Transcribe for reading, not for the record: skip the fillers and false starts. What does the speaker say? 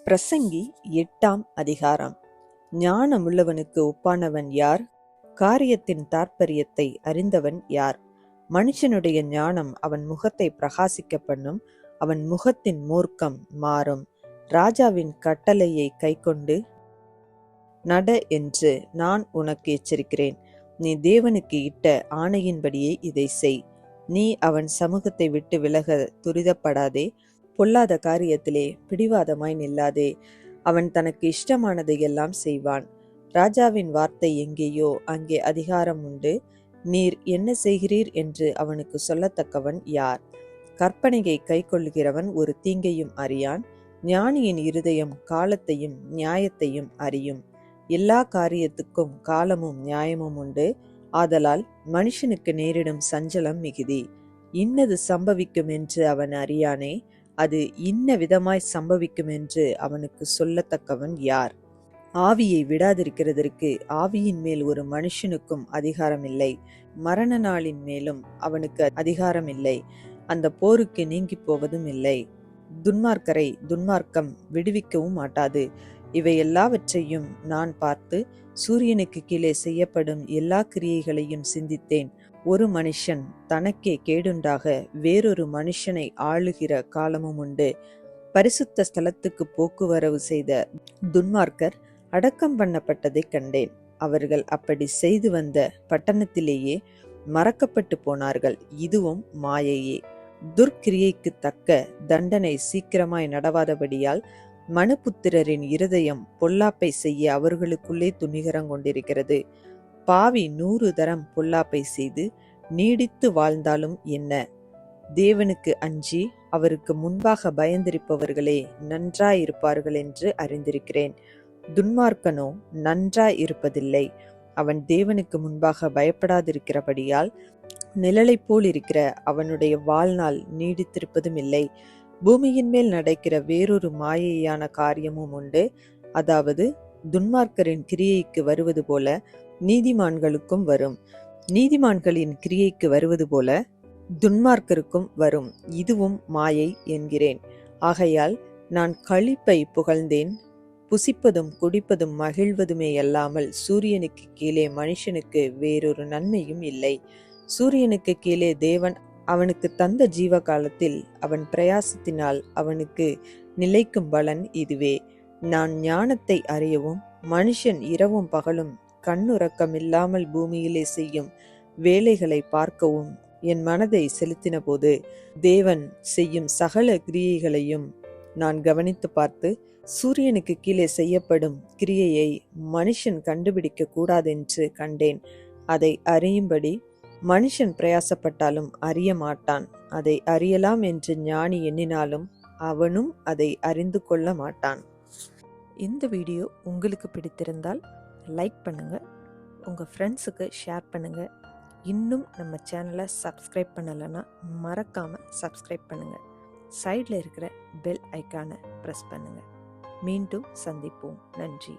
பிரசங்கி 8ஆம் அதிகாரம். ஞானமுள்ளவனுக்கு ஒப்பானவன் யார்? காரியத்தின் தாற்பயத்தை அறிந்தவன் யார்? மனுஷனுடைய ஞானம் அவன் முகத்தை பிரகாசிக்க பண்ணும், அவன் முகத்தின் மூர்க்கம் மாறும். ராஜாவின் கட்டளையை கைக்கொண்டு நட என்று நான் உனக்கு எச்சரிக்கிறேன். நீ தேவனுக்கு இட்ட ஆணையின்படியே இதை செய். நீ அவன் சமூகத்தை விட்டு விலக துரிதப்படாதே, பொல்லாத காரியத்திலே பிடிவாதமாய் நில்லாதே. அவன் தனக்கு இஷ்டமானதையெல்லாம் செய்வான். ராஜாவின் வார்த்தை எங்கேயோ அங்கே அதிகாரம் உண்டு. நீர் என்ன செய்கிறீர் என்று அவனுக்கு சொல்லத்தக்கவன் யார்? கற்பனையை கைக்கொள்ளுகிறவன் ஒரு தீங்கையும் அறியான். ஞானியின் இருதயம் காலத்தையும் நியாயத்தையும் அறியும். எல்லா காரியத்துக்கும் காலமும் நியாயமும் உண்டு. ஆதலால் மனுஷனுக்கு நேரிடும் சஞ்சலம் மிகுதி. இன்னது சம்பவிக்கும் என்று அவன் அறியானே, அது இன்ன விதமாய் சம்பவிக்கும் என்று அவனுக்கு சொல்லத்தக்கவன் யார்? ஆவியை விடாதிருக்கிறதற்கு ஆவியின் மேல் ஒரு மனுஷனுக்கும் அதிகாரம் இல்லை, மரண நாளின் மேலும் அவனுக்கு அதிகாரம் இல்லை. அந்த போருக்கு நீங்கி போவதும் இல்லை. துன்மார்க்கரை துன்மார்க்கம் விடுவிக்கவும் மாட்டாது. இவை எல்லாவற்றையும் நான் பார்த்து சூரியனுக்கு கீழே செய்யப்படும் எல்லா கிரியைகளையும் சிந்தித்தேன். ஒரு மனுஷன் தனக்கே கேடுண்டாக வேறொரு மனுஷனை ஆளுகிற காலமும் உண்டு. பரிசுத்த ஸ்தலத்துக்கு போக்குவரவு செய்த துன்மார்க்கர் அடக்கம் பண்ணப்பட்டதை கண்டேன். அவர்கள் அப்படி செய்து வந்த பட்டணத்திலேயே மறக்கப்பட்டு போனார்கள். இதுவும் மாயையே. துர்க்கிரியைக்கு தக்க தண்டனை சீக்கிரமாய் நடவாதபடியால் மனுபுத்திரரின் இருதயம் பொல்லாப்பை செய்ய அவர்களுக்குள்ளே துணிகரங்கொண்டிருக்கிறது. பாவி 100 தரம் பொல்லாப்பை செய்து நீடித்து வாழ்ந்தாலும் என்ன? தேவனுக்கு அஞ்சி அவருக்கு முன்பாக பயந்திருப்பவர்களே நன்றாயிருப்பார்கள் என்று அறிந்திருக்கிறேன். துன்மார்க்கனோ நன்றாயிருப்பதில்லை. அவன் தேவனுக்கு முன்பாக பயப்படாதிருக்கிறபடியால் நிழலை போல் இருக்கிற அவனுடைய வாழ்நாள் நீடித்திருப்பதும் இல்லை. பூமியின் மேல் நடக்கிற வேறொரு மாயையான காரியமும் உண்டு. அதாவது துன்மார்க்கரின் கிரியைக்கு வருவது போல நீதிமான்களுக்கும் வரும், நீதிமான்களின் கிரியைக்கு வருவது போல துன்மார்க்கருக்கும் வரும். இதுவும் மாயை என்கிறேன். ஆகையால் நான் களிப்பை புகழ்ந்தேன். புசிப்பதும் குடிப்பதும் மகிழ்வதுமே அல்லாமல் சூரியனுக்கு கீழே மனுஷனுக்கு வேறொரு நன்மையும் இல்லை. சூரியனுக்கு கீழே தேவன் அவனுக்கு தந்த ஜீவ காலத்தில் அவன் பிரயாசத்தினால் அவனுக்கு நிலைக்கும் பலன் இதுவே. நான் ஞானத்தை அறியவும் மனுஷன் இரவும் பகலும் கண்ணுறக்கமில்லாமல் பூமியிலே செய்யும் வேலைகளை பார்க்கவும் என் மனதை செலுத்தின போது தேவன் செய்யும் சகல கிரியைகளையும் நான் கவனித்து பார்த்து, சூரியனுக்கு கீழே செய்யப்படும் கிரியையை மனுஷன் கண்டுபிடிக்க கூடாதென்று கண்டேன். அதை அறியும்படி மனுஷன் பிரயாசப்பட்டாலும் அறிய மாட்டான். அதை அறியலாம் என்று ஞானி எண்ணினாலும் அவனும் அதை அறிந்து கொள்ள மாட்டான். இந்த வீடியோ உங்களுக்கு பிடித்திருந்தால் லைக் பண்ணுங்க, உங்க ஃப்ரெண்ட்ஸுக்கு ஷேர் பண்ணுங்க. இன்னும் நம்ம சேனலை சப்ஸ்கிரைப் பண்ணலைன்னா மறக்காம சப்ஸ்கிரைப் பண்ணுங்க. சைடில் இருக்கிற பெல் ஐக்கானை ப்ரெஸ் பண்ணுங்க. மீண்டும் சந்திப்போம். நன்றி.